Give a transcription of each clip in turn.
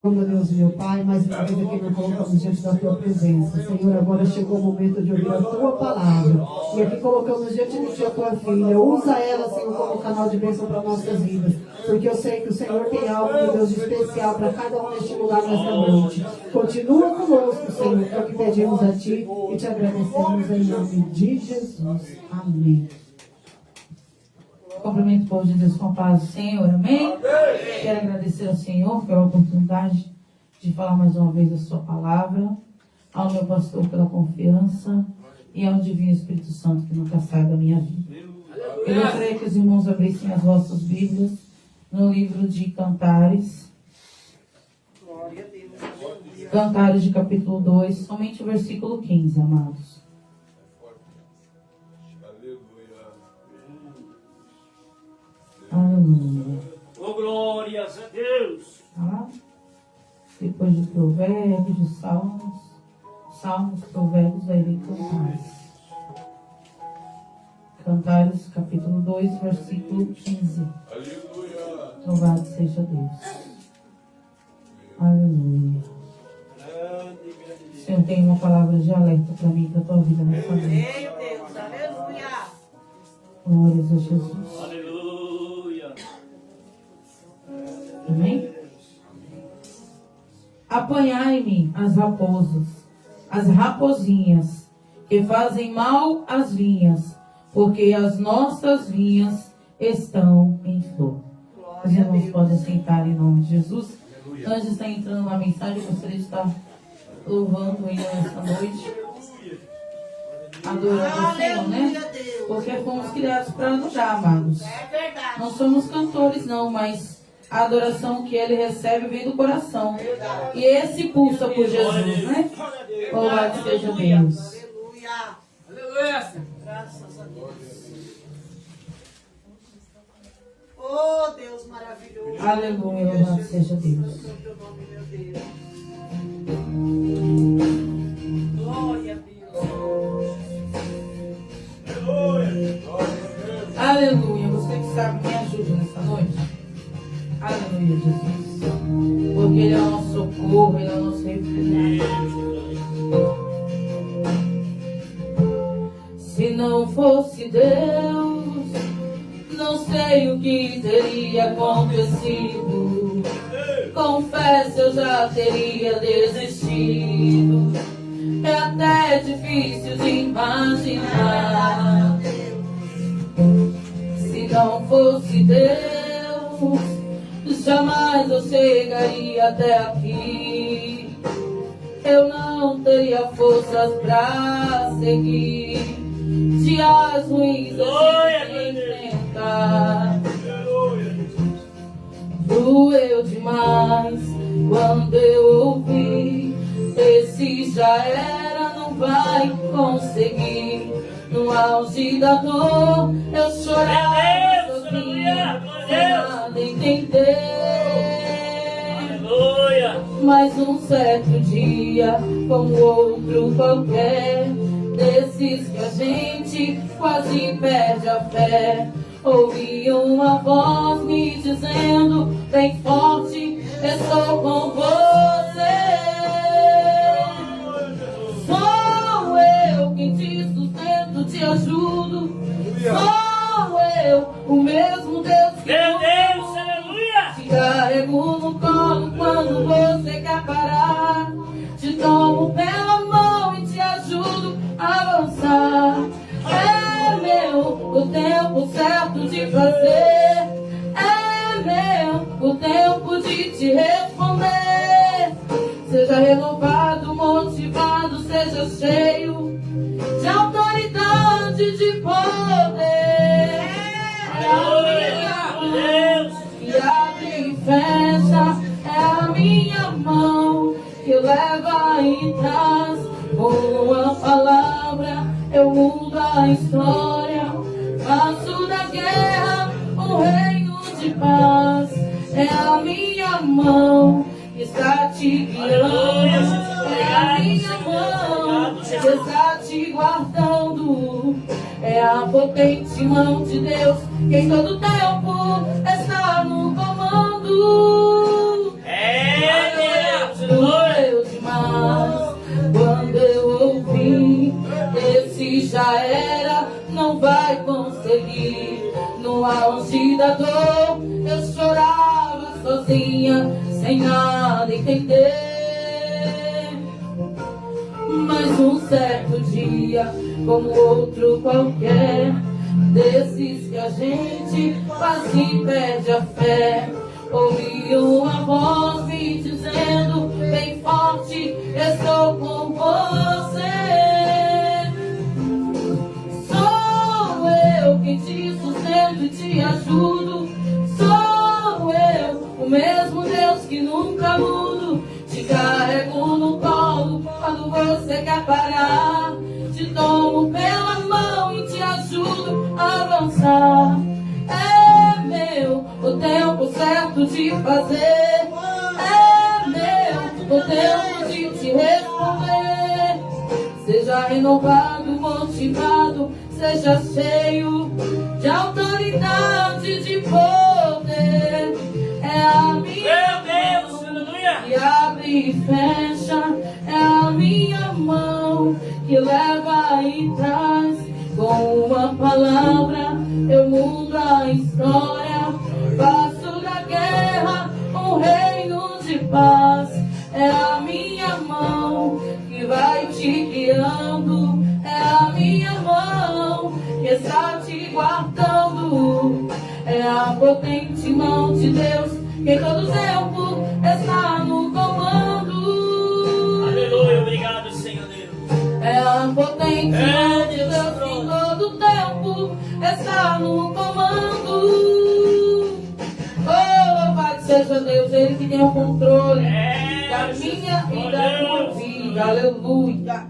Meu Deus, meu Pai, mais uma vez aqui nós colocamos diante da Tua presença. Senhor, agora chegou o momento de ouvir a Tua palavra. E aqui colocamos diante de Ti a Tua filha. Usa ela, Senhor, como canal de bênção para nossas vidas. Porque eu sei que o Senhor tem algo, meu Deus, de especial para cada um neste lugar nesta noite. Continua conosco, Senhor, é o que pedimos a Ti e te agradecemos em nome de Jesus. Amém. Cumprimento o povo de Deus com a paz do Senhor, amém? Quero agradecer ao Senhor pela oportunidade de falar mais uma vez a sua palavra, ao meu pastor pela confiança e ao Divino Espírito Santo que nunca sai da minha vida. Eu gostaria que os irmãos abrissem as vossas Bíblias no livro de Cantares. Cantares de capítulo 2, somente o versículo 15, amados. Aleluia. Oh, glórias a Deus. Tá? Depois de Provérbios, de Salmos, Provérbios, aí vem Cantares. Cantares, capítulo 2, versículo 15. Aleluia. Louvado seja Deus. Aleluia. O Senhor tem uma palavra de alerta para mim, para a tua vida nessa noite. Meu Deus, aleluia. Glórias a Jesus. Aleluia. Amém? Apanhai-me as raposas, as rapozinhas, que fazem mal às vinhas, porque as nossas vinhas estão em flor. Os irmãos podem sentar em nome de Jesus. Antes de estar entrando na mensagem, eu gostaria de estar louvando ainda nessa noite. Adorando o Senhor, né? Porque fomos criados para adorar, amados. É verdade. Não somos cantores, não, mas a adoração que ele recebe vem do coração. E esse pulsa por Jesus, né? Louvado seja Deus. Aleluia. Aleluia. Graças a Deus. Oh, Deus maravilhoso. Aleluia, louvado seja Deus. Teu nome, meu Deus. Glória a Deus. Aleluia. Você que sabe, me ajuda nessa noite. Aleluia, Jesus. Porque Ele é o nosso socorro, Ele é o nosso refúgio. Se não fosse Deus, não sei o que teria acontecido. Confesso, eu já teria desistido. É até difícil de imaginar. Se não fosse Deus, jamais eu chegaria até aqui. Eu não teria forças pra seguir. Dias ruins eu tive que enfrentar. Doeu demais quando eu ouvi. Esse já era, não vai conseguir. No auge da dor eu chorava sozinha, sem nada entender. Mas um certo dia, como outro qualquer, desses que a gente quase perde a fé, ouvi uma voz me dizendo bem forte: estou com você. Sou eu quem te sustento, te ajudo. Sou eu, o mesmo Deus que Meu Deus, aleluia. te carrego no colo quando você quer parar. Te tomo pela mão e te ajudo a avançar. É meu o tempo certo de fazer. É meu o tempo de te responder. Seja renovado, motivado, seja cheio de autoridade, de poder. Deus. Que abre e fecha, é a minha mão que leva e traz. Com a palavra eu mudo a história, faço da guerra um reino de paz. É a minha mão que está te guiando, é a minha mão que está te guardando. É a potente mão de Deus que em todo tempo está no comando. É Deus. já era, não vai conseguir. No auge da dor, eu chorava sozinha, sem nada entender. Mas um certo dia, como outro qualquer, desses que a gente quase perde a fé, ouvi uma voz me dizendo bem forte: estou com você. Sou eu que te sustento e te ajudo. Sou eu, o mesmo Deus que nunca mudo. Te carrego no colo quando você quer parar. Te tomo pela mão e te ajudo a avançar. É meu o tempo certo de fazer. É meu o tempo de te responder. Seja renovado, motivado, seja cheio de autoridade, de poder. É a minha Meu Deus, aleluia. que abre e fecha, é a minha mão que leva e traz. Com uma palavra eu mudo a história, faço da guerra um reino de paz. É a minha mão que vai te guiando, é a minha mão que está te guardando. É a potente mão de Deus que em todo tempo está no comando. Aleluia, obrigado, Senhor Deus. É a potente mão de Deus que em todo tempo está no comando. Oh, louvado seja Deus, Ele que tem o controle da minha e da tua vida. Aleluia.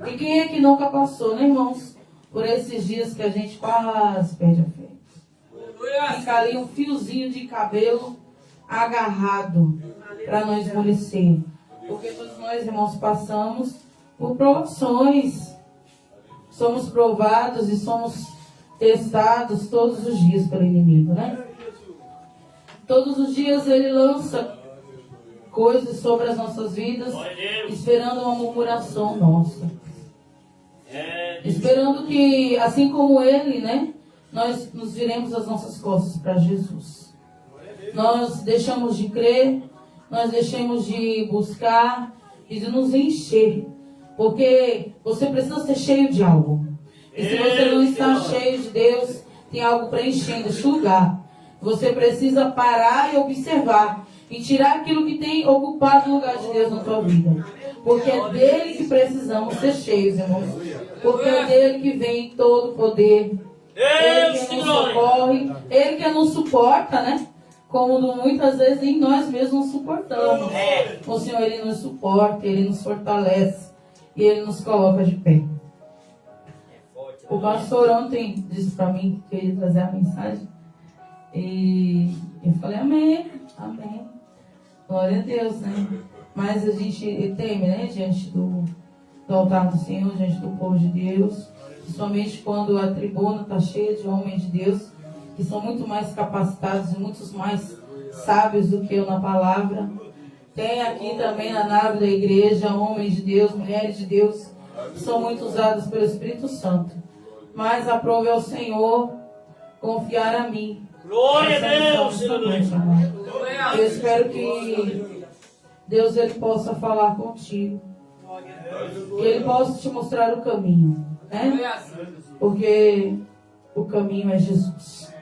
E quem é que nunca passou, né, irmãos? Por esses dias que a gente quase perde a fé. Fica ali um fiozinho de cabelo agarrado para não esmorecer. Porque todos nós, irmãos, passamos por provações. Somos provados e somos testados todos os dias pelo inimigo, né? Todos os dias ele lança coisas sobre as nossas vidas, esperando uma murmuração nossa. Esperando que, assim como ele, né, nós nos viremos as nossas costas para Jesus. Nós deixamos de crer, nós deixamos de buscar e de nos encher. Porque você precisa ser cheio de algo. E se você não está cheio de Deus, tem algo preenchendo esse lugar. Você precisa parar e observar e tirar aquilo que tem ocupado o lugar de Deus na tua vida. Porque é dele que precisamos ser cheios, irmãos. Porque é dele que vem todo o poder. Ele que nos socorre, ele que nos suporta, né? Como muitas vezes nem nós mesmos nos suportamos. O Senhor, ele nos suporta, ele nos fortalece e ele nos coloca de pé. O pastor ontem disse para mim que ele ia trazer a mensagem. E eu falei, amém, amém. Glória a Deus, né? Mas a gente teme, né? Diante do altar do Senhor, diante do povo de Deus. Principalmente quando a tribuna está cheia de homens de Deus, que são muito mais capacitados e muitos mais sábios do que eu na palavra. Tem aqui também na nave da igreja homens de Deus, mulheres de Deus, que são muito usados pelo Espírito Santo. Mas aprove ao Senhor confiar a mim. Glória a Deus, eu espero que Deus ele possa falar contigo. Que ele possa te mostrar o caminho, né? Porque o caminho é Jesus.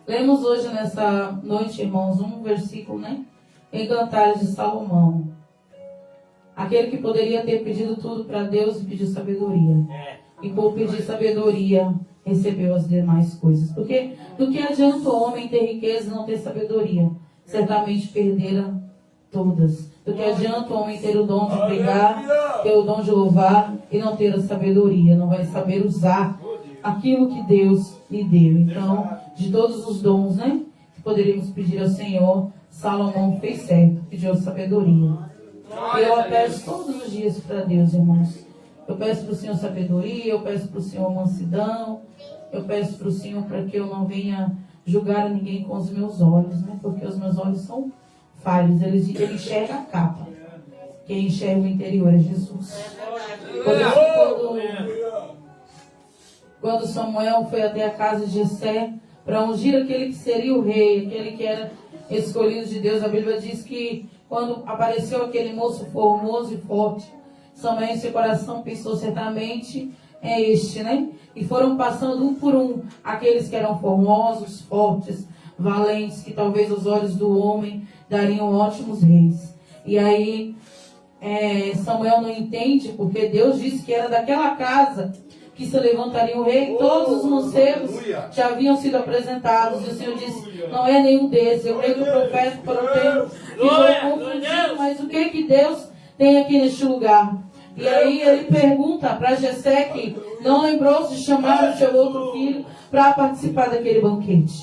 Lemos hoje nessa noite, irmãos, um versículo, né? Em Cantares de Salomão. Aquele que poderia ter pedido tudo para Deus e pediu sabedoria. E por pedir sabedoria, recebeu as demais coisas. Porque do que adianta o homem ter riqueza e não ter sabedoria? Certamente perdera todas. Do que adianta o homem ter o dom de pregar, ter o dom de louvar e não ter a sabedoria? Não vai saber usar aquilo que Deus lhe deu. Então, de todos os dons, né, que poderíamos pedir ao Senhor, Salomão fez certo, pediu sabedoria. E eu peço todos os dias para Deus, irmãos. Eu peço para o Senhor sabedoria, eu peço para o Senhor mansidão, eu peço para o Senhor para que eu não venha julgar a ninguém com os meus olhos, né? Porque os meus olhos são falhos, ele enxerga a capa. Quem enxerga o interior é Jesus. Por isso, quando Samuel foi até a casa de Jessé para ungir aquele que seria o rei, aquele que era escolhido de Deus, a Bíblia diz que quando apareceu aquele moço formoso e forte, Samuel em seu coração pensou certamente é este, né? E foram passando um por um aqueles que eram formosos, fortes, valentes, que talvez aos olhos do homem dariam ótimos reis. E aí Samuel não entende, porque Deus disse que era daquela casa que se levantaria um rei. Todos os mancebos já haviam sido apresentados, e o Senhor disse, não é nenhum desses. Eu creio que o profeta ficou confundido, mas o que Deus tem aqui neste lugar? E aí ele pergunta para Jessé, que não lembrou-se de chamar o seu outro filho para participar daquele banquete.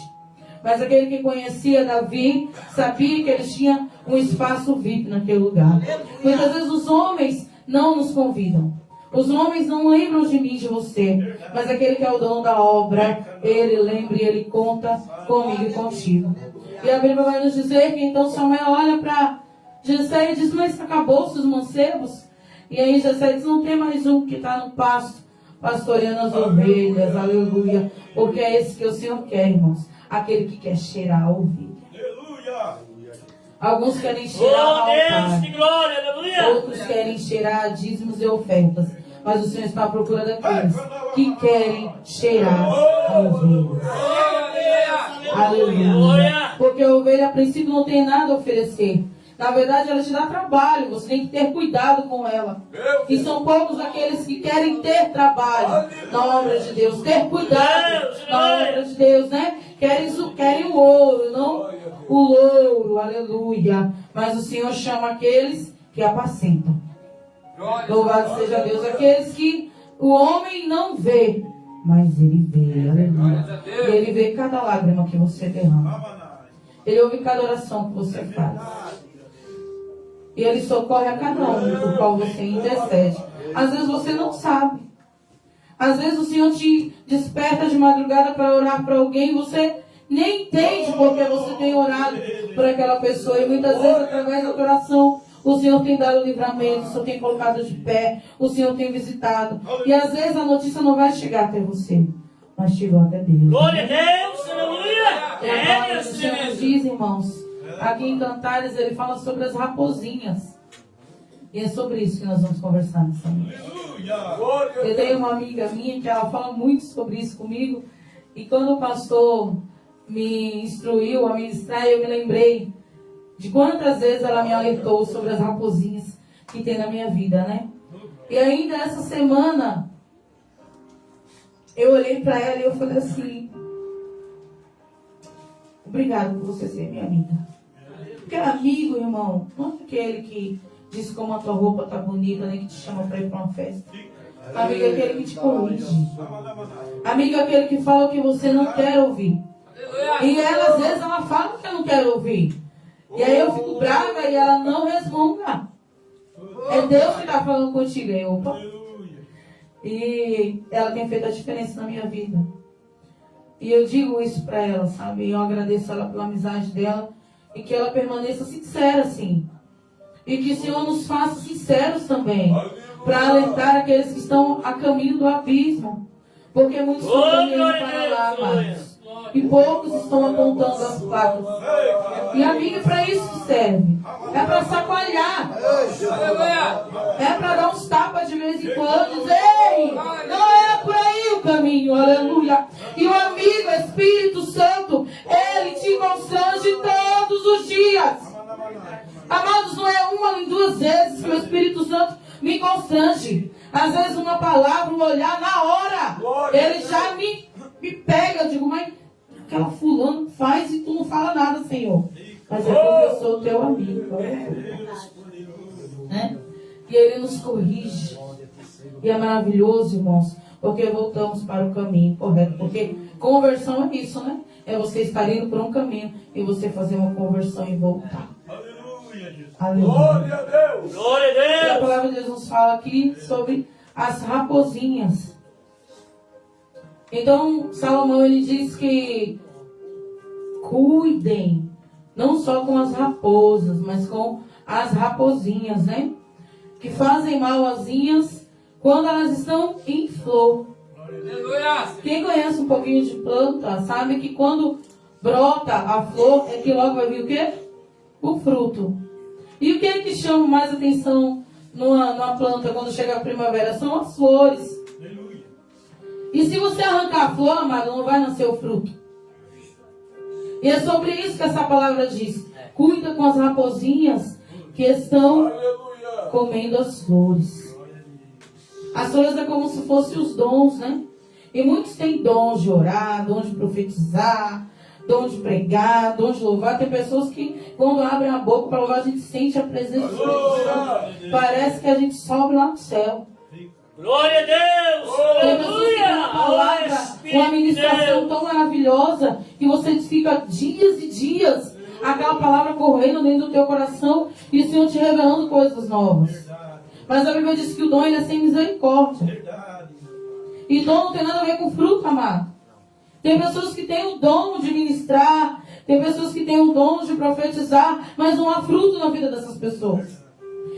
Mas aquele que conhecia Davi sabia que ele tinha um espaço VIP naquele lugar. Muitas vezes os homens não nos convidam. Os homens não lembram de mim, de você. Mas aquele que é o dono da obra, ele lembra e ele conta comigo e contigo. E a Bíblia vai nos dizer que então Samuel olha para Jessé e diz, mas acabou-se os mancebos? E aí Jessé diz, não tem mais um que está no pasto, pastoreando as ovelhas, aleluia. Porque é esse que o Senhor quer, irmãos. Aquele que quer cheirar a ovelha. Alguns querem cheirar a altar. Que glória, aleluia. Outros querem cheirar dízimos e ofertas. Mas o Senhor está à procura daqueles que querem cheirar a ovelha. Aleluia. Porque a ovelha, a princípio, não tem nada a oferecer. Na verdade, ela te dá trabalho. Você tem que ter cuidado com ela. E são poucos aqueles que querem ter trabalho na obra de Deus. Ter cuidado na obra de Deus, né? Querem o ouro, não o louro. Aleluia. Mas o Senhor chama aqueles que apacentam. Louvado seja Deus. Aqueles que o homem não vê, mas ele vê. Aleluia. E ele vê cada lágrima que você derrama. Ele ouve cada oração que você faz. E ele socorre a cada um por qual você intercede. Às vezes você não sabe. Às vezes o Senhor te desperta de madrugada para orar para alguém e você nem entende porque você tem orado por aquela pessoa. E muitas vezes, através da oração, o Senhor tem dado livramento, o Senhor tem colocado de pé, o Senhor tem visitado. E às vezes a notícia não vai chegar até você, mas chegou até Deus. Glória a Deus, aleluia. E a palavra do Senhor nos diz, irmãos, aqui em Cantares ele fala sobre as raposinhas. E é sobre isso que nós vamos conversar nessa noite. Eu tenho uma amiga minha que ela fala muito sobre isso comigo. E quando o pastor me instruiu a ministrar, eu me lembrei de quantas vezes ela me alertou sobre as raposinhas que tem na minha vida, né? E ainda essa semana, eu olhei para ela e eu falei assim, obrigado por você ser minha amiga. Porque amigo, irmão, não é aquele que diz como a tua roupa tá bonita, nem que te chama para ir para uma festa. Amigo é aquele que te corrige. Amigo é aquele que fala o que você não quer ouvir. E ela, às vezes, ela fala o que eu não quero ouvir. E aí eu fico brava e ela não resmunga. É Deus que está falando contigo. Aí, opa. E ela tem feito a diferença na minha vida. E eu digo isso para ela, sabe? E eu agradeço ela pela amizade dela. E que ela permaneça sincera, assim. E que o Senhor nos faça sinceros também. Para alertar aqueles que estão a caminho do abismo. Porque muitos estão caminhando para lá, amados. E poucos estão apontando as placas. E amiga, é para isso que serve. É para sacoalhar. É para dar uns tapas de vez em quando. Dizer, ei, não é por aí o caminho. Aleluia. E o amigo, Espírito Santo, ele te constrange todos os dias. Amados, não é uma nem duas vezes que o Espírito Santo me constrange. Às vezes uma palavra, um olhar, na hora, ele já me pega. Eu digo, mas aquela fulano faz e tu não fala nada, Senhor. Mas é porque eu sou teu amigo. Né? E ele nos corrige. E é maravilhoso, irmãos, porque voltamos para o caminho correto. Porque conversão é isso, né? É você estar indo por um caminho e você fazer uma conversão e voltar. Aleluia. Glória a Deus. Glória a Deus. E a palavra de Deus nos fala aqui sobre as raposinhas. Então, Salomão, ele diz que cuidem, não só com as raposas, mas com as raposinhas, né? que fazem mal às vinhas quando elas estão em flor. Quem conhece um pouquinho de planta sabe que quando brota a flor é que logo vai vir o quê? O fruto. E o que é que chama mais atenção numa planta quando chega a primavera? São as flores. E se você arrancar a flor, amado, não vai nascer o fruto. E é sobre isso que essa palavra diz. Cuida com as raposinhas que estão comendo as flores. As flores é como se fossem os dons, né? E muitos têm dons de orar, dons de profetizar, dom de pregar, dom de louvar. Tem pessoas que, quando abrem a boca para louvar, a gente sente a presença do Espírito Santo. Parece que a gente sobe lá no céu. Glória a Deus! Tem pessoas que têm uma palavra, uma ministração tão maravilhosa, que você fica dias e dias, aquela palavra correndo dentro do teu coração, e o Senhor te revelando coisas novas. Mas a Bíblia diz que o dom ele é sem misericórdia. E dom não tem nada a ver com fruto, amado. Tem pessoas que têm o dom de ministrar, tem pessoas que têm o dom de profetizar, mas não há fruto na vida dessas pessoas.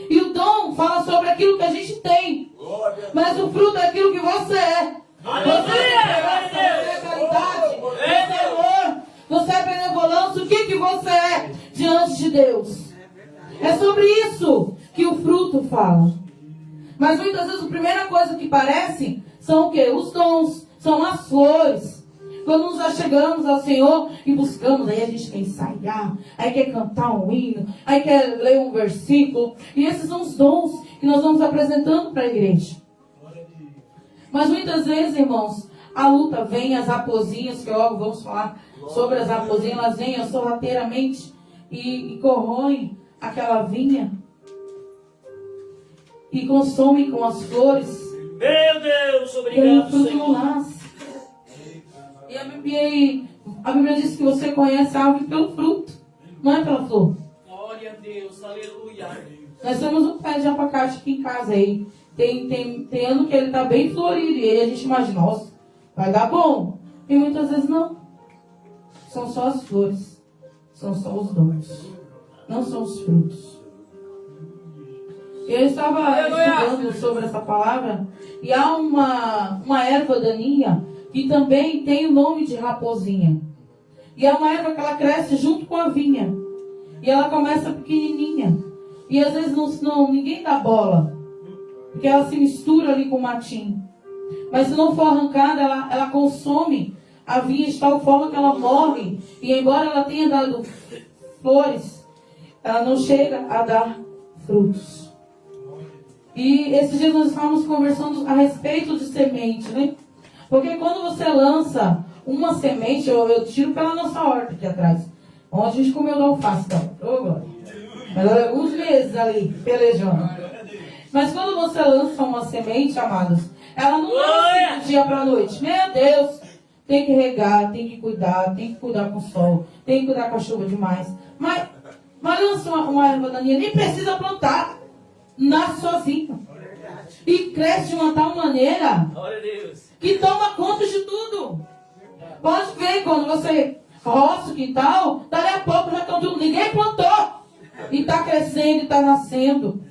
E o dom fala sobre aquilo que a gente tem, mas o fruto é aquilo que você é. Você é caridade, você é amor, você é benevolência. O que você é diante de Deus? É sobre isso que o fruto fala. Mas muitas vezes a primeira coisa que parece são o quê? Os dons, são as flores. Quando nós já chegamos ao Senhor e buscamos, aí a gente quer ensaiar, aí quer cantar um hino, aí quer ler um versículo. E esses são os dons que nós vamos apresentando para a igreja. Mas muitas vezes, irmãos, a luta vem, as raposinhas, que logo vamos falar sobre as raposinhas, elas vêm sorrateiramente e corroem aquela vinha e consomem com as flores. Meu Deus, E aí o obrigado, fruto não Senhor. nasce. E a Bíblia diz que você conhece a árvore pelo fruto, não é pela flor. Glória a Deus, aleluia. Nós temos um pé de abacate aqui em casa aí. Tem ano que ele está bem florido. E aí a gente imagina, nossa, vai dar bom. E muitas vezes não. São só as flores. São só os dons. Não são os frutos. Eu estava estudando sobre essa palavra. E há uma erva daninha que também tem o nome de raposinha. E é uma erva que ela cresce junto com a vinha. E ela começa pequenininha. E às vezes ninguém dá bola. Porque ela se mistura ali com o matinho. Mas se não for arrancada, ela consome a vinha de tal forma que ela morre. E embora ela tenha dado flores, ela não chega a dar frutos. E esses dias nós estávamos conversando a respeito de semente, né? Porque quando você lança uma semente, eu tiro pela nossa horta aqui atrás. Onde a gente comeu da alface, então. Ô, glória. Mas alguns meses ali, pelejando. Mas quando você lança uma semente, amados, ela não nasce do dia para a noite. Meu Deus, tem que regar, tem que cuidar com o sol, tem que cuidar com a chuva demais. Mas lança uma erva daninha, nem precisa plantar, nasce sozinho. E cresce de uma tal maneira que toma conta de tudo. Pode ver, quando você roça o quintal, dali a pouco já estão tudo, ninguém plantou. E está crescendo, e está nascendo.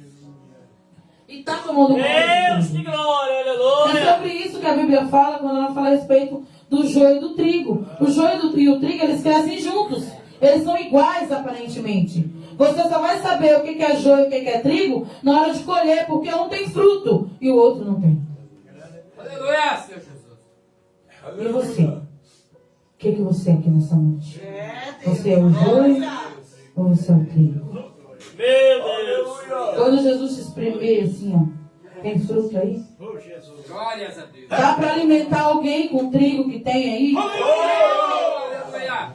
E está tomando conta. Deus, que glória, aleluia. É sobre isso que a Bíblia fala quando ela fala a respeito do joio e do trigo. O joio e o trigo, eles crescem juntos. Eles são iguais, aparentemente. Você só vai saber o que é joio e o que é trigo na hora de colher, porque um tem fruto e o outro não tem. Aleluia, Senhor Jesus. E você? O que você é aqui nessa noite? Você é o joio ou você é o trigo? Meu Deus. Quando Jesus se espremer assim, ó, tem fruto aí? Glórias a Deus. Dá para alimentar alguém com o trigo que tem aí? Aleluia.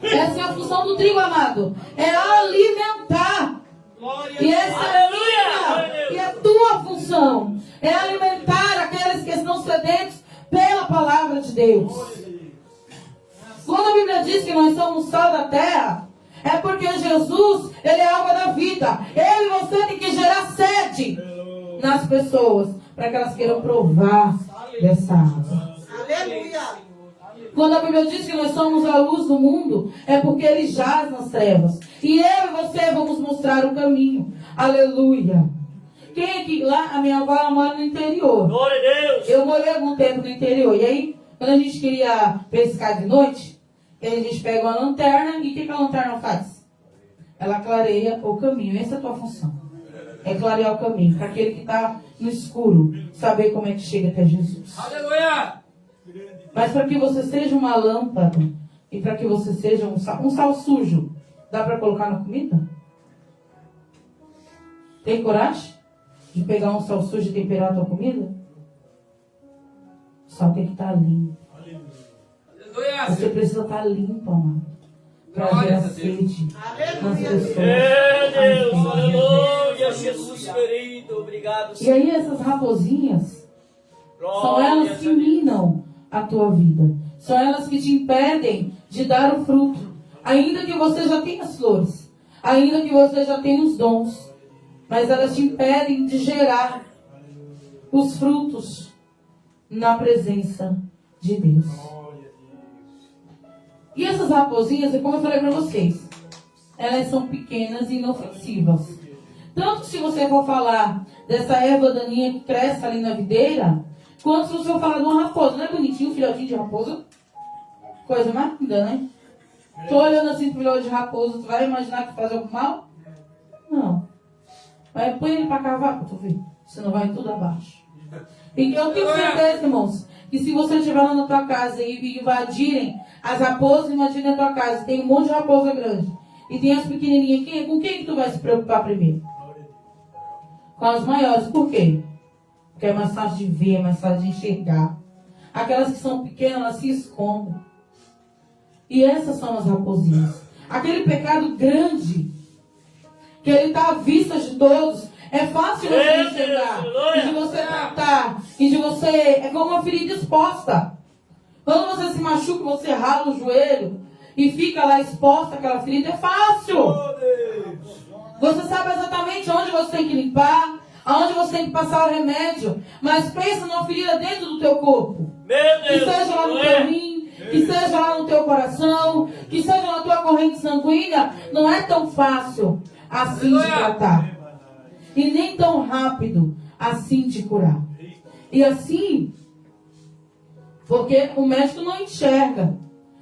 Essa é a função do trigo, amado. É alimentar. E essa é a minha e a tua função. É alimentar aqueles que estão sedentos pela palavra de Deus. Quando a Bíblia diz que nós somos sal da terra, é porque Jesus, ele é a água da vida. Ele e você tem que gerar sede nas pessoas, para que elas queiram provar dessa água. Aleluia. Quando a Bíblia diz que nós somos a luz do mundo, é porque ele jaz nas trevas. E eu e você vamos mostrar o caminho. Aleluia. Quem aqui, lá, a minha avó ela mora no interior. Glória a Deus. Eu morei algum tempo no interior. E aí, quando a gente queria pescar de noite, a gente pega uma lanterna e o que a lanterna faz? Ela clareia o caminho. Essa é a tua função. É clarear o caminho. Para aquele que está no escuro, saber como é que chega até Jesus. Aleluia! Mas para que você seja uma lâmpada e para que você seja um sal sujo, dá para colocar na comida? Tem coragem de pegar um sal sujo e temperar a tua comida? O sal tem que estar limpo. Aleluia! Você precisa estar limpo, amado. Para gerar sede nas pessoas. Meu Deus, aleluia, Jesus querido, obrigado, E aí essas raposinhas, são elas que minam a tua vida. São elas que te impedem de dar o fruto. Ainda que você já tenha as flores. Ainda que você já tenha os dons. Mas elas te impedem de gerar os frutos na presença de Deus. E essas raposinhas, é como eu falei para vocês, elas são pequenas e inofensivas. Tanto se você for falar dessa erva daninha que cresce ali na videira, quanto se você for falar de uma raposa. Não é bonitinho um filhotinho de raposa? Coisa mais linda, né? Tô olhando assim pro filhote de raposa, tu vai imaginar que faz algum mal? Não. Mas põe ele para cavar para tu ver. Senão vai tudo abaixo. E eu tenho certeza, irmãos, que se você estiver lá na tua casa e invadirem as raposas, imagine a tua casa, tem um monte de raposa grande. E tem as pequenininhas. Com quem que tu vai se preocupar primeiro? Com as maiores. Por quê? Porque é mais fácil de ver, é mais fácil de enxergar. Aquelas que são pequenas, elas se escondem. E essas são as raposinhas. Aquele pecado grande, que ele está à vista de todos, é fácil você enxergar, e de você tratar, e de você... É como uma ferida exposta. Quando você se machuca, você rala o joelho e fica lá exposta aquela ferida, é fácil. Você sabe exatamente onde você tem que limpar, aonde você tem que passar o remédio, mas pensa numa ferida dentro do teu corpo. Que seja lá no teu rim, que seja lá no teu coração, que seja na tua corrente sanguínea, não é tão fácil assim de tratar. E nem tão rápido assim de curar. E assim, porque o médico não enxerga,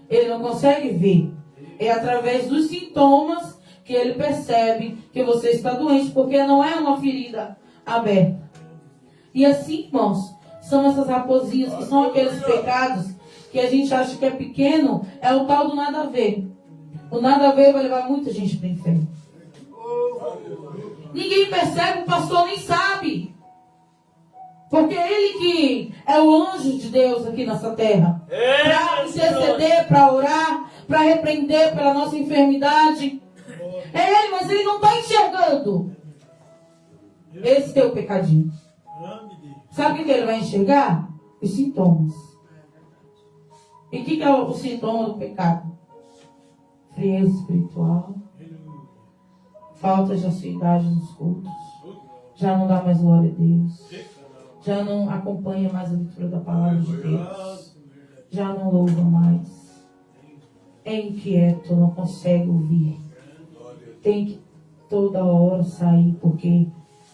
ele não consegue ver. É através dos sintomas que ele percebe que você está doente, porque não é uma ferida aberta. E assim, irmãos, são essas raposinhas, que são aqueles pecados que a gente acha que é pequeno, é o tal do nada a ver. O nada a ver vai levar muita gente para o inferno. Ninguém percebe, o pastor nem sabe. Porque ele que é o anjo de Deus aqui nessa terra. Para interceder, para orar, para repreender pela nossa enfermidade. É ele, mas ele não está enxergando esse teu pecadinho. Sabe o que ele vai enxergar? Os sintomas. E o que é o sintoma do pecado? Frieza espiritual. Falta de assiduidade nos cultos. Já não dá mais glória a Deus. Já não acompanha mais a leitura da palavra de Deus. Já não louva mais. É inquieto, não consegue ouvir. Tem que toda hora sair, porque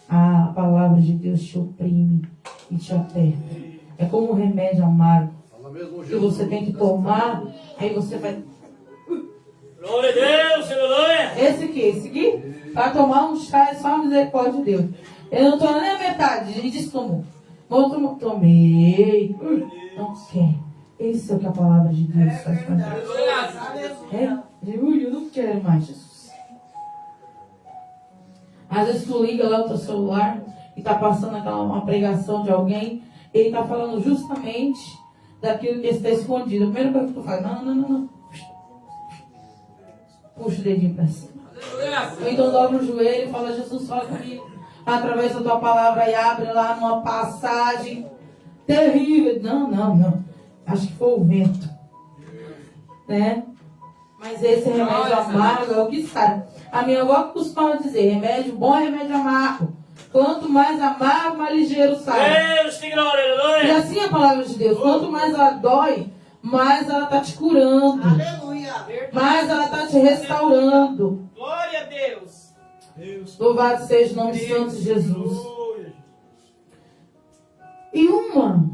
a palavra de Deus te oprime e te aperta. É como um remédio amargo que você tem que tomar, aí você vai... Glória a Deus, aleluia. Esse aqui, para tomar um chá é só a misericórdia de Deus. Eu não estou nem a metade, ele disse que tomou. Tomei. Não quer. Esse é o que a palavra de Deus faz com a gente. Eu não quero mais, Jesus. Às vezes tu liga lá o teu celular e está passando uma pregação de alguém, ele está falando justamente daquilo que está escondido. A primeira coisa que tu faz, não. Puxa o dedinho para cima. Ou então dobra o joelho e fala, Jesus, fala comigo. Através da tua palavra e abre lá numa passagem terrível. Não. Acho que foi o vento. Né? Mas esse remédio amargo é o que sai. A minha avó costuma dizer, remédio bom é remédio amargo. Quanto mais amargo, mais ligeiro sai. Deus, que glória, aleluia. E assim é a palavra de Deus. Quanto mais ela dói, mais ela está te curando. Aleluia. Mais ela está te restaurando. Glória a Deus. Louvado seja o nome santo de Jesus. E uma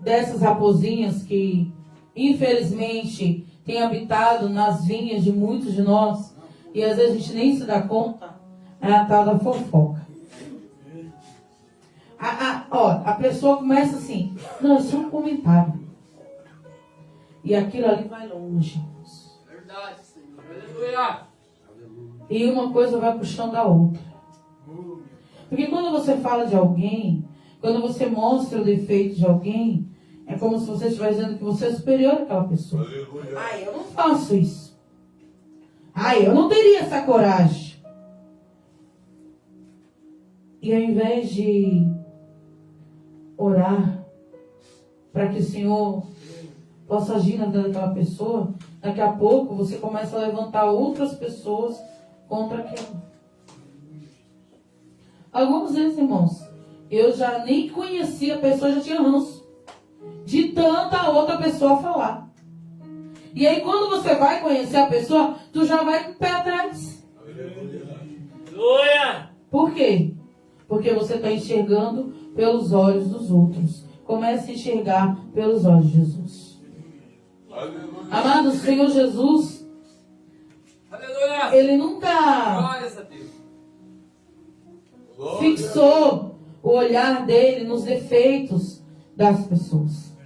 dessas raposinhas que, infelizmente, tem habitado nas vinhas de muitos de nós, e às vezes a gente nem se dá conta, é a tal da fofoca. A pessoa começa assim, não, é só um comentário. E aquilo ali vai longe. Verdade, Senhor. Aleluia. E uma coisa vai puxando a outra. Porque quando você fala de alguém, quando você mostra o defeito de alguém, é como se você estivesse dizendo que você é superior àquela pessoa. Eu não faço isso. Eu não teria essa coragem. E ao invés de orar para que o Senhor possa agir na vida daquela pessoa, daqui a pouco você começa a levantar outras pessoas contra aquilo. Algumas vezes, irmãos, eu já nem conhecia a pessoa, já tinha ranço de tanta outra pessoa falar. E aí quando você vai conhecer a pessoa, tu já vai com o pé atrás. Aleluia. Por quê? Porque você está enxergando pelos olhos dos outros. Comece a enxergar pelos olhos de Jesus. Amado, o Senhor Jesus, Aleluia. Ele nunca Glórias a Deus. fixou o olhar dele nos defeitos das pessoas.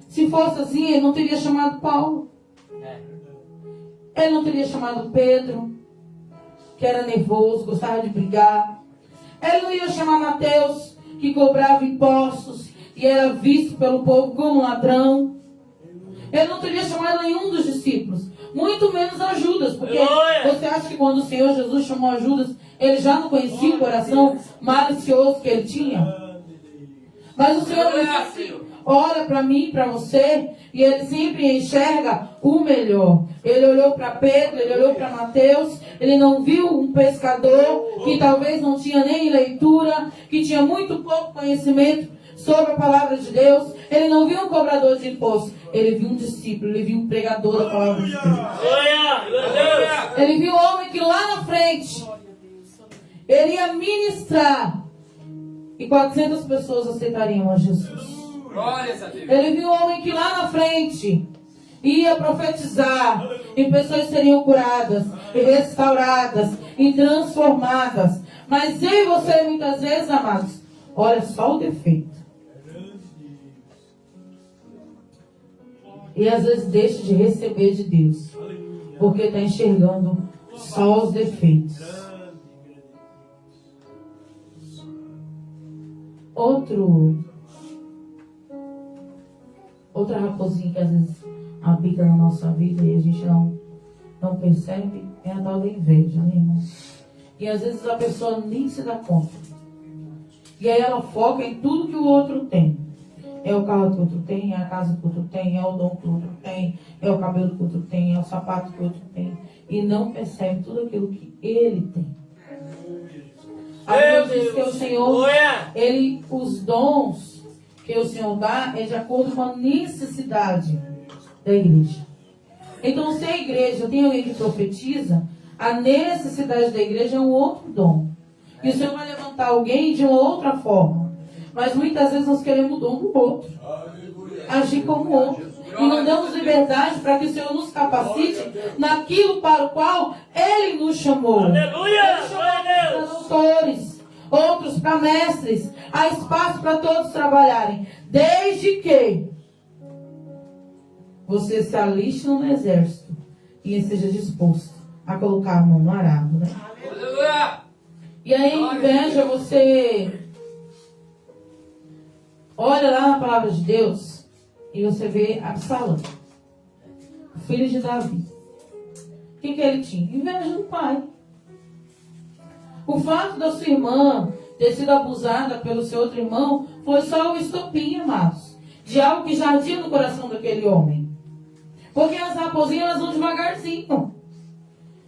Se fosse assim, ele não teria chamado Paulo. Ele não teria chamado Pedro, que era nervoso, gostava de brigar. Ele não ia chamar Mateus, que cobrava impostos e era visto pelo povo como ladrão. Ele não teria chamado nenhum dos discípulos, muito menos a Judas, porque você acha que quando o Senhor Jesus chamou a Judas, ele já não conhecia o coração malicioso que ele tinha? Mas o Senhor disse assim, olha para mim, para você, e ele sempre enxerga o melhor. Ele olhou para Pedro, ele olhou para Mateus, ele não viu um pescador que talvez não tinha nem leitura, que tinha muito pouco conhecimento sobre a palavra de Deus. Ele não viu um cobrador de impostos, ele viu um discípulo, ele viu um pregador da palavra de Deus. Ele viu um homem que lá na frente, ele ia ministrar e 400 pessoas aceitariam a Jesus. Glórias a Deus. Ele viu um homem que lá na frente ia profetizar e pessoas seriam curadas e restauradas e transformadas. Mas eu e você muitas vezes, amados, olha só o defeito. E às vezes deixa de receber de Deus, porque está enxergando só os defeitos. Outra raposinha que às vezes habita na nossa vida e a gente não percebe é a tal da inveja, né, irmão? E às vezes a pessoa nem se dá conta. E aí ela foca em tudo que o outro tem. É o carro que o outro tem, é a casa que o outro tem, é o dom que o outro tem, é o cabelo que o outro tem, é o sapato que o outro tem. E não percebe tudo aquilo que ele tem. A Bíblia diz que o Senhor, os dons que o Senhor dá é de acordo com a necessidade da igreja. Então, se a igreja tem alguém que profetiza, a necessidade da igreja é um outro dom. E o Senhor vai levantar alguém de uma outra forma. Mas muitas vezes nós queremos o dom do outro. Agir como outro. E não damos liberdade para que o Senhor nos capacite naquilo para o qual Ele nos chamou. Aleluia! Ele chamou para doutores, outros para mestres. Há espaço para todos trabalharem. Desde que você se aliste no exército e esteja disposto a colocar a mão no arado, né? Aleluia! E aí, inveja, você olha lá na palavra de Deus e você vê Absalão, filho de Davi. O que ele tinha? Inveja do pai. O fato da sua irmã ter sido abusada pelo seu outro irmão foi só o estopim, amados, de algo que já ardia no coração daquele homem. Porque as raposinhas, elas vão devagarzinho.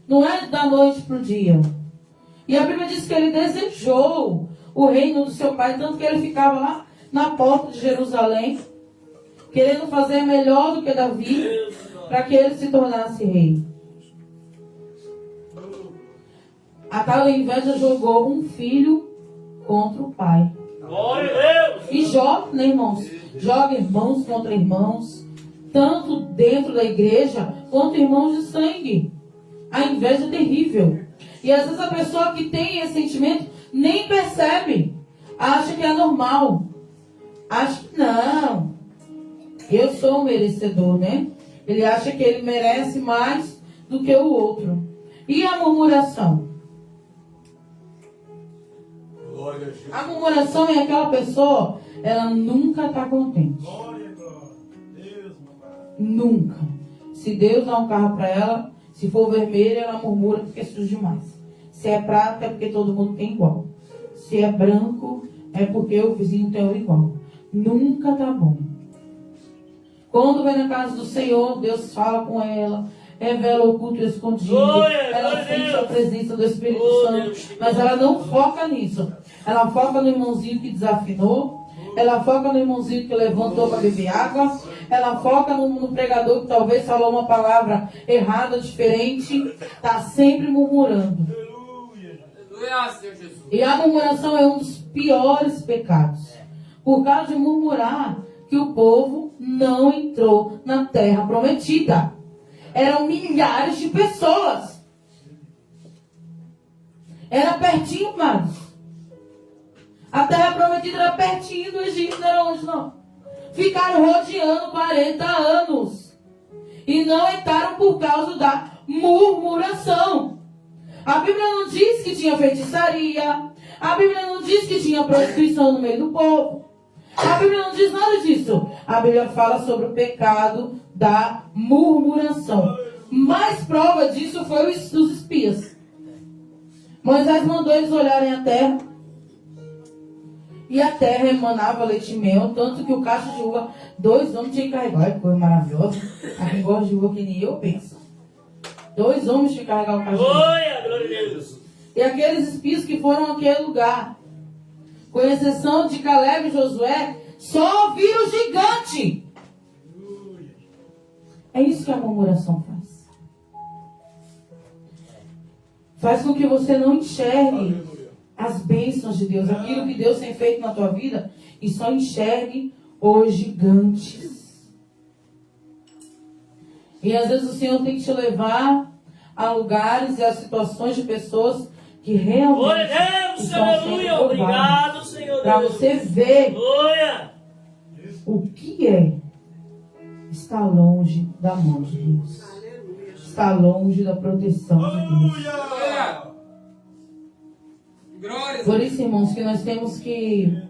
Não é da noite para o dia. E a Bíblia diz que ele desejou o reino do seu pai, tanto que ele ficava lá na porta de Jerusalém, querendo fazer melhor do que Davi, para que ele se tornasse rei. A tal inveja jogou um filho contra o pai. Glória a Deus! E joga, né, irmãos? Joga irmãos contra irmãos, tanto dentro da igreja quanto irmãos de sangue. A inveja é terrível. E às vezes a pessoa que tem esse sentimento nem percebe. Acha que é normal. Acha que não. Eu sou um merecedor, né? Ele acha que ele merece mais do que o outro. E a murmuração? A murmuração é aquela pessoa, ela nunca está contente. Nunca. Se Deus dá um carro para ela, se for vermelho, ela murmura porque é sujo demais. Se é prata, é porque todo mundo tem igual. Se é branco, é porque o vizinho tem o igual. Nunca tá bom. Quando vai na casa do Senhor, Deus fala com ela, revela o oculto e escondido. Ela sente a presença do Espírito Santo. Mas ela não foca nisso. Ela foca no irmãozinho que desafinou. Ela foca no irmãozinho que levantou para beber água. Ela foca no pregador que talvez falou uma palavra errada, diferente. Está sempre murmurando. E a murmuração é um dos piores pecados. Por causa de murmurar que o povo não entrou na terra prometida. Eram milhares de pessoas. Era pertinho, amados. A terra prometida era pertinho do Egito, não era longe, não. Ficaram rodeando 40 anos. E não entraram por causa da murmuração. A Bíblia não diz que tinha feitiçaria. A Bíblia não diz que tinha prostituição no meio do povo. A Bíblia não diz nada disso. A Bíblia fala sobre o pecado da murmuração. Mais prova disso foi os espias. Moisés mandou eles olharem a terra. E a terra emanava leite e mel, tanto que o cacho de uva, 2 homens tinham que carregar. Olha que coisa maravilhosa. A quem gosta de uva que nem eu penso. 2 homens tinham que carregar o cacho de uva. Glória, glória a Deus. E aqueles espias que foram àquele lugar, com exceção de Caleb e Josué, só viram o gigante. É isso que a murmuração faz. Faz com que você não enxergue as bênçãos de Deus, aquilo que Deus tem feito na tua vida, e só enxergue os gigantes. E às vezes o Senhor tem que te levar a lugares e a situações de pessoas que realmente Glória a Deus, aleluia. Obrigado, Senhor. Para você ver Glória. o que é estar longe da mão de Deus. Estar longe da proteção de Deus. Por isso, irmãos, que nós temos que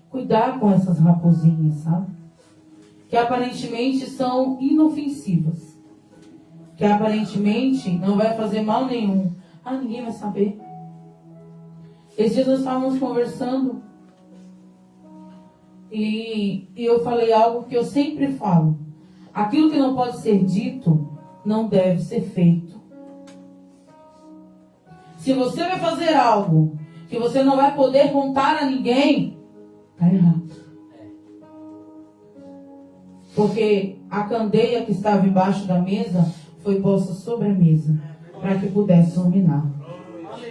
cuidar com essas raposinhas, sabe? Que aparentemente são inofensivas. Que aparentemente não vai fazer mal nenhum. Ah, ninguém vai saber. Esses dias nós estávamos conversando e eu falei algo que eu sempre falo. Aquilo que não pode ser dito não deve ser feito. Se você vai fazer algo que você não vai poder contar a ninguém, está errado. Porque a candeia que estava embaixo da mesa foi posta sobre a mesa para que pudesse iluminar.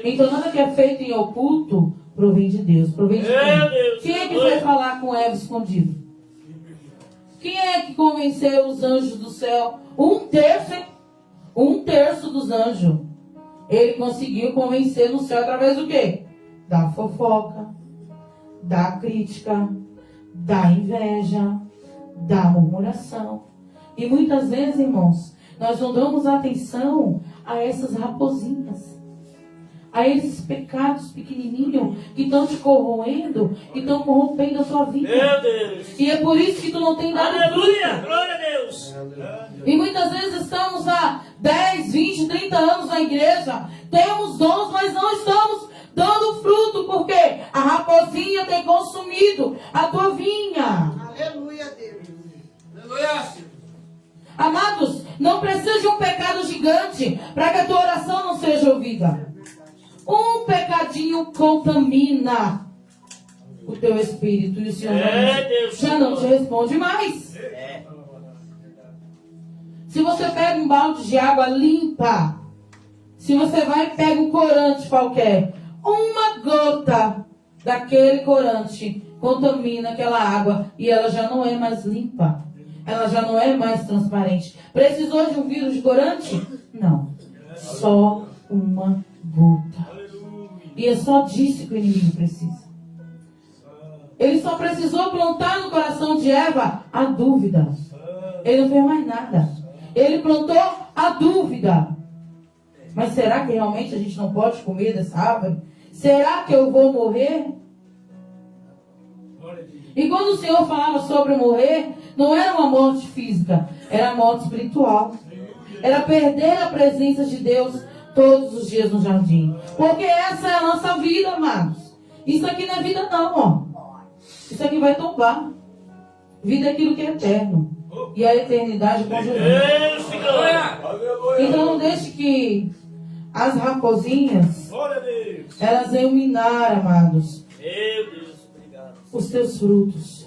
Então nada que é feito em oculto provém de Deus. Provém de Deus. Quem é que foi falar com Eva escondido? Quem é que convenceu os anjos do céu? 1/3, hein? 1/3 dos anjos. Ele conseguiu convencer no céu através do quê? Da fofoca, da crítica, da inveja, da murmuração. E muitas vezes, irmãos, nós não damos atenção a essas raposinhas, a esses pecados pequenininhos que estão te corroendo, que estão corrompendo a sua vida. Meu Deus. E é por isso que tu não tem dado Aleluia, fruto. glória a Deus. E muitas vezes estamos há 10, 20, 30 anos na igreja, temos dons, mas não estamos dando fruto, porque a raposinha tem consumido a tua vinha. Aleluia, Deus. Aleluia. Amados, não precisa de um pecado gigante para que a tua oração não seja ouvida. Um pecadinho contamina o teu espírito e o Senhor já não te responde mais. Se você pega um balde de água limpa, se você vai e pega um corante qualquer, uma gota daquele corante contamina aquela água e ela já não é mais limpa. Ela já não é mais transparente. Precisou de um vírus de corante? Não. Só uma gota. E é só disso que o inimigo precisa. Ele só precisou plantar no coração de Eva a dúvida. Ele não fez mais nada. Ele plantou a dúvida. Mas será que realmente a gente não pode comer dessa árvore? Será que eu vou morrer? E quando o Senhor falava sobre morrer, não era uma morte física, era a morte espiritual. Era perder a presença de Deus todos os dias no jardim. Porque essa é a nossa vida, amados. Isso aqui não é vida não, ó. Isso aqui vai tombar. Vida é aquilo que é eterno. E a eternidade com Jesus. Então não deixe que as raposinhas, elas venham minar, amados, os teus frutos.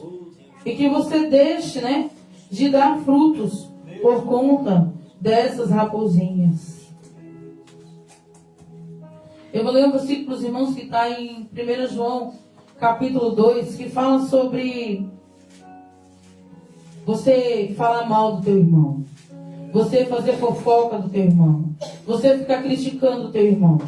E que você deixe, né, de dar frutos por conta dessas raposinhas. Eu vou ler um versículo para os irmãos que está em 1 João capítulo 2, que fala sobre você falar mal do teu irmão, você fazer fofoca do teu irmão, você ficar criticando o teu irmão.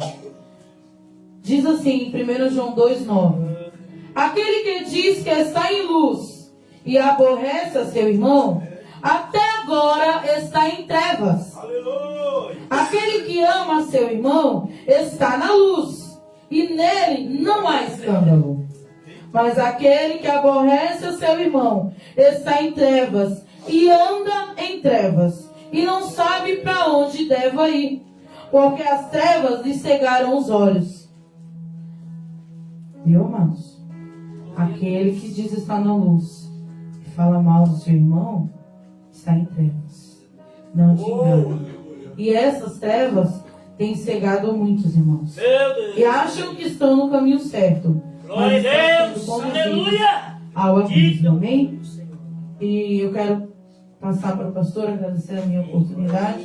Diz assim em 1 João 2,9: aquele que diz que está em luz e aborrece a seu irmão, até agora está em trevas. Aleluia. Aquele que ama seu irmão está na luz, e nele não há escândalo. Mas aquele que aborrece a seu irmão está em trevas, e anda em trevas, e não sabe para onde deve ir, porque as trevas lhe cegaram os olhos. Viu, irmãos? Aquele que diz estar na luz e fala mal do seu irmão está em trevas. Não te engane. E essas trevas têm cegado muitos irmãos. E acham que estão no caminho certo. Glória a Deus. Aleluia. Ao abismo, amém? E eu quero passar para o pastor, agradecer a minha oportunidade.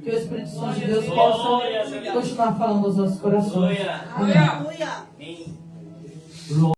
Que o Espírito Santo de Deus possa continuar falando aos nossos corações. Amém.